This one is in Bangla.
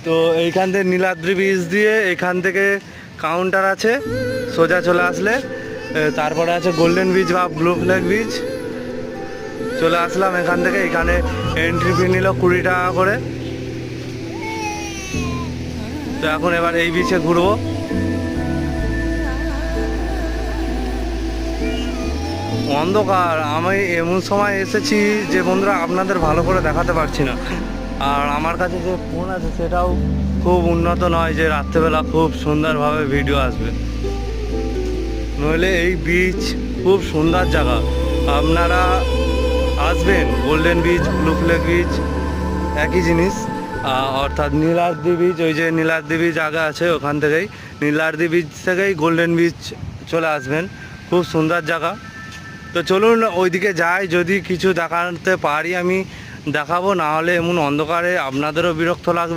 তো এইখান থেকে নীলাদ্রি বীচ দিয়ে এখান থেকে কাউন্টার আছে, সোজা চলে আসলে তারপরে আছে গোল্ডেন বিচ বা ব্লু ফ্ল্যাগ বিচ। চলে আসলাম এখান থেকে। এখানে এন্ট্রি ফি নিল 20 টাকা করে। তো এখন এবার এই বিচে ঘুরবো। অন্ধকার, আমি এমন সময় এসেছি যে বন্ধুরা আপনাদের ভালো করে দেখাতে পারছি না। আর আমার কাছে যে ফোন আছে সেটাও খুব উন্নত নয় যে রাত্রেবেলা খুব সুন্দরভাবে ভিডিও আসবে। নইলে এই বিচ খুব সুন্দর জায়গা, আপনারা আসবেন। Golden beach, blue flag beach একই জিনিস, অর্থাৎ নীলাদ্রি বিচ, ওই যে নীলাদ্রি বিচ আগে আছে ওখান থেকেই, নীলাদ্রি বিচ থেকেই গোল্ডেন বিচ চলে আসবেন। খুব সুন্দর জায়গা। তো চলুন ওইদিকে যাই, যদি কিছু দেখাতে পারি আমি দেখাবো, না হলে এমন অন্ধকারে আপনাদেরও বিরক্ত লাগবে।